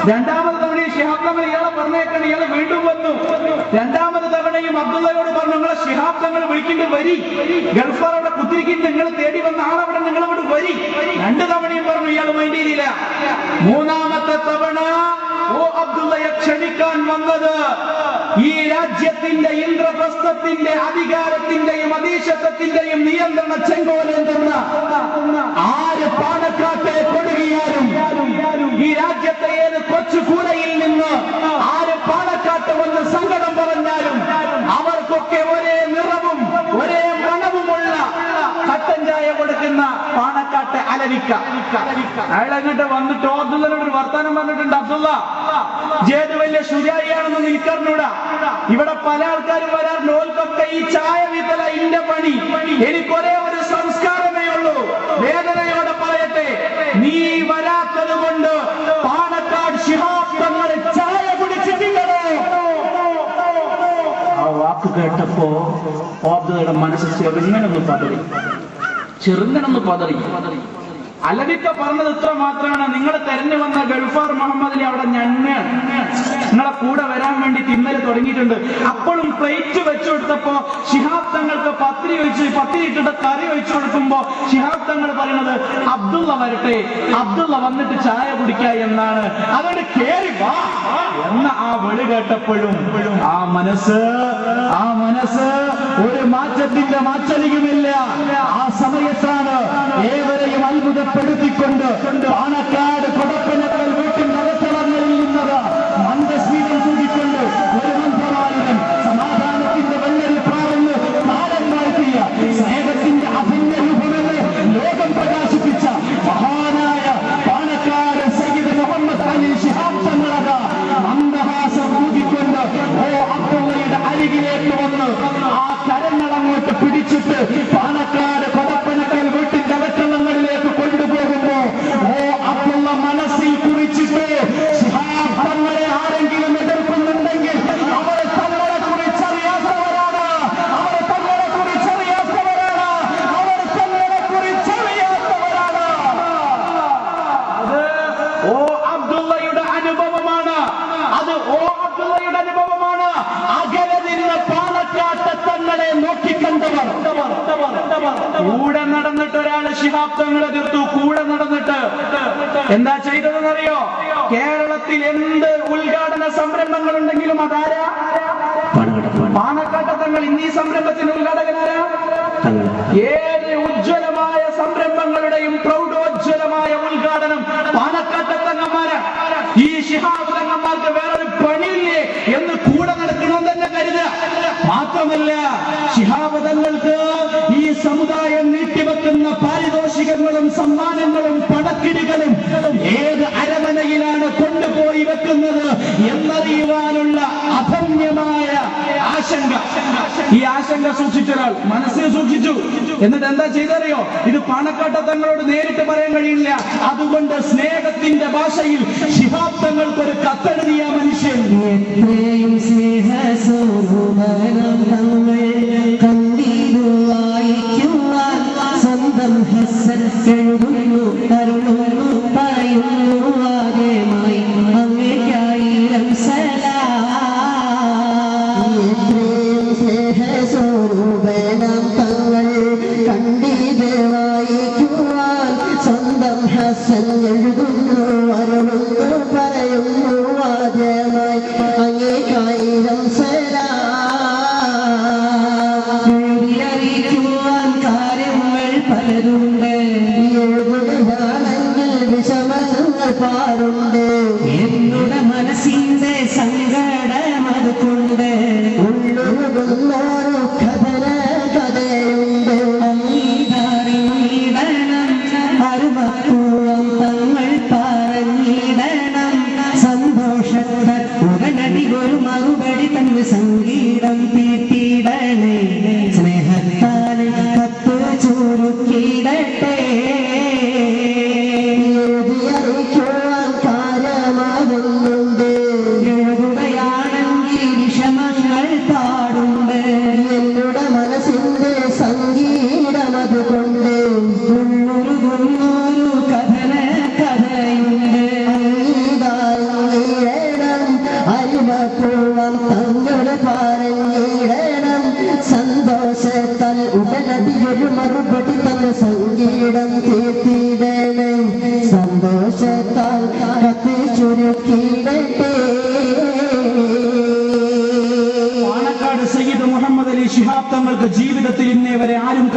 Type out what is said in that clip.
രണ്ടാമത് തവണയും ശിഹാബ് തങ്ങൾ ഇയാളെ പറഞ്ഞേക്കണം, ഇയാളെ വീണ്ടും വന്നു. രണ്ടാമത് തവണയും അബ്ദുള്ളയോട് പറഞ്ഞു, നിങ്ങളെ ശിഹാബ് തങ്ങൾ വിളിക്കേണ്ടി വരി, ഗൾഫാർ അവിടെ കുത്തിരിക്കും, നിങ്ങൾ തേടി വന്ന ആളവിടെ നിങ്ങളവിടെ വരി. രണ്ടു തവണയും പറഞ്ഞു, ഇയാൾ മൈൻഡ് ചെയ്തില്ല. മൂന്നാമത്തെ തവണ ഓ അബ്ദുള്ളയെ ക്ഷണിക്കാൻ വന്നത് ഈ രാജ്യത്തിന്റെ ഇന്ദ്രപ്രസ്ഥത്തിന്റെ അധികാരത്തിന്റെയും അധീശത്വത്തിന്റെയും നിയന്ത്രണ ചെങ്കോലെന്തുന്ന ആര് പാണക്കാട്ടെ കൊടുകിയാലും, ഈ രാജ്യത്തെ ഏത് കൊച്ചുകൂരയിൽ നിന്ന് ആര് പാണക്കാട്ട് വന്ന് സങ്കടം പറഞ്ഞാലും അവർക്കൊക്കെ ഒരേ നിറവും ഒരേ മണവുമുള്ള കട്ടൻ ചായ കൊടുക്കുന്ന പാണക്കാട്ടെ അലവിക്ക. അയാൾ അങ്ങോട്ട് വന്നിട്ട് അബ്ദുള്ളനോട് ഒരു വർത്താനം പറഞ്ഞിട്ടുണ്ട്. അബ്ദുള്ള, ജേത് വലിയ ശുചാരിയാണെന്ന് നിനക്കറിഞ്ഞൂടാ, ഇവിടെ പല ആൾക്കാരും വരാറുണ്ട്, ഓൽക്കൊക്കെ ഈ ചായ വീത്തല ഇന്റെ പണി, എനിക്കൊരേ ഒരു സംസ്കാരമേ ഉള്ളൂ. വേദനയോടെ പറയട്ടെ, നീ വരാത്തത് കൊണ്ട് പാണക്കാട് ശിഹാബ് തങ്ങളെ ചായ കുടിച്ചിട്ടില്ലടോ. ആ വാക്ക് കേട്ടപ്പോ അബ്ദുള്ളയുടെ മനസ്സ് ചെറുങ്ങനൊന്ന് പതറി. അലവിക്ക പറഞ്ഞത് ഇത്ര മാത്രമാണ്, നിങ്ങൾ തെരഞ്ഞു വന്ന ഗൾഫാർ മുഹമ്മദിനെ അവിടെ ഞങ്ങാണ്, നിങ്ങളെ കൂടെ വരാൻ വേണ്ടി തിന്നല് തുടങ്ങിയിട്ടുണ്ട്. അപ്പോഴും പ്ലേറ്റ് വെച്ചു കൊടുത്തപ്പോ ശിഹാബ് തങ്ങൾക്ക് പത്തിരി ഇട്ടിട്ട് കറി ഒഴിച്ചു കൊടുക്കുമ്പോ ശിഹാബ് തങ്ങൾ പറയുന്നത് അബ്ദുള്ള വരട്ടെ, അബ്ദുള്ള വന്നിട്ട് ചായ കുടിക്ക എന്നാണ്. അതുകൊണ്ട് കേറി വാ എന്ന ആ വിളി കേട്ടപ്പോഴും ആ മനസ്സ് ഒരു മാറ്റത്തിന്റെ മാറ്റലിയുമില്ല. ആ സമയത്താണ് ഏവരെയും അത്ഭുതപ്പെടുത്തിക്കൊണ്ട് പാണക്കാട് കൊടപ്പനക്കൽ വീട്ടിനകത്തളങ്ങളിൽ നിന്നത് മന്ദസ്മിതം തൂക്കിക്കൊണ്ട് ഒരു മന്ത്രവാദിതൻ സമാധാനത്തിന്റെ വെള്ളരി പ്രാവെന്ന് താരം വാഴ്ത്തിയ സ്നേഹത്തിന്റെ അഭിന്ന രൂപമെന്ന് ലോകം പ്രകാശിപ്പിച്ച മഹാനായ പാണക്കാട് സയ്യിദ് മുഹമ്മദ് അലി ശിഹാബ് തങ്ങളത മന്ദഹാസം തൂക്കിക്കൊണ്ട് ഓ അബ്ദുള്ളയുടെ അരികിലേക്ക് വന്ന് ആ കരങ്ങൾ അങ്ങോട്ട് പിടിച്ചിട്ട് പാണക്കാട് കൊടപ്പനക്കൽ വീട്ടിന്റെ അകത്തളങ്ങളിലേക്ക് കൊണ്ടുപോകുമ്പോ ഓ അബ്ദുള്ള മനസ്സിൽ കുറിച്ചിട്ട് ശിഹാബ് തങ്ങളെ ആരെങ്കിലും എതിർക്കുന്നുണ്ടെങ്കിൽ അവരെ തങ്ങളെ കുറിച്ചറിയാത്തവരാണ്, അവരെ തങ്ങളെ കുറിച്ചറിയാത്തവരാണ്, അവരെ തങ്ങളെ കുറിച്ചറിയാത്തവരാണ്. അത് ഓ അബ്ദുള്ളയുടെ അനുഭവമാണ്, അത് ഓ അബ്ദുള്ളയുടെ അനുഭവമാണ്. അകലെ നിന്ന് പാണക്കാട്ട് തങ്ങളെ നോക്കിക്കണ്ടവർ. കൂടെ നടന്നിട്ട് ഒരാള് ശിഹാബ് തങ്ങളെ എതിർത്തു. കൂടെ നടന്നിട്ട് എന്താ ചെയ്തതെന്നറിയോ? കേരളത്തിൽ എന്ത് ഉദ്ഘാടന സംരംഭങ്ങൾ ഉണ്ടെങ്കിലും അതാരാ? പാണക്കാട്ട് തങ്ങൾ. ഇന്ന് ഈ സംരംഭത്തിന്റെ ഉദ്ഘാടകനാരാ? ഏത് ഉജ്ജ്വലമായ സംരംഭങ്ങളുടെയും പ്രൗഢോജ്വലമായ ഉദ്ഘാടനം പാണക്കാട്ട് തങ്ങന്മാരാ. ഈ ശിഹാബ് തങ്ങന്മാർക്ക് വേറൊരു പണിയില്ലേ എന്ന് കൂടെ നടക്കണമെന്ന് തന്നെ കരുതുക. മാത്രമല്ല, ശിഹാബ് തങ്ങൾക്ക് ഈ സമുദായം നീട്ടിവെക്കുന്ന പാരിതോഷികങ്ങളും സമ്മാനങ്ങളും പണക്കിടികളും ഏത് അരമനയിലാണ് കൊണ്ടുപോയി വെക്കുന്നത് എന്നറിയുവാനുള്ള അധന്യമായ ആശങ്ക. ഈ ആശങ്ക സൂക്ഷിച്ചൊരാൾ മനസ്സിൽ സൂക്ഷിച്ചു. എന്നിട്ട് എന്താ ചെയ്തറിയോ? ഇത് പാണക്കാട്ട് തങ്ങളോട് നേരിട്ട് പറയാൻ കഴിയില്ല. അതുകൊണ്ട് സ്നേഹത്തിന്റെ ഭാഷയിൽ ശിഹാബ് തങ്ങൾക്കൊരു കത്തെഴുതിയ മനുഷ്യൻ എത്രയും സ്നേഹസ്വരൂപനം കണ്ടിരു വായിക്കുവാൻ സ്വന്തം ഹസ്സൻ എഴുതുന്നു, തരുന്നു, പറയുന്നു ആദ്യമായി അങ്ങേക്കായിരം സലാം. എത്രയും സ്നേഹസ്വരൂപനം തങ്ങൾ കണ്ടിരു വായിക്കുവാൻ സ്വന്തം ഹസ്സൻ എഴുതുന്നു, വരുന്നു, പറയുന്നു ആദ്യമായി അങ്ങേക്കായിരം സലാം. അറിയിക്കുവാൻ കാര്യങ്ങൾ പലരുണ്ട്, എഴുതുകയാണെങ്കിൽ വിഷമങ്ങൾ പാടുണ്ട്. എന്നുടെ മനസ്സിന്റെ സങ്കടം അതുകൊണ്ട് ഉള്ളൊരുകുന്നൊരു കഥയുണ്ട്. അംഗീകാരം അരുമപ്പൂവം തങ്ങൾ പറഞ്ഞിടണം. സന്തോഷത്തോടെ ഉടനടി ഒരു മറുപടി തന്ന് സംഗീതം തീട്ടിടണേ. സ്നേഹത്താൽ കത്ത് ചുരുക്കിടട്ടെ. അറിയിക്കുവാൻ കാര്യമാകുന്നുണ്ട്, എഴുതുകയാണെങ്കിൽ വിഷമങ്ങൾ തീർത്തിടണം സന്തോഷത്താൽ കത്തി ചുരുക്കിടട്ടെ. പാണക്കാട് സയ്യിദ് മുഹമ്മദ് അലി ശിഹാബ് തങ്ങൾക്ക് ജീവിതത്തിൽ ഇന്നേ വരെ ആരും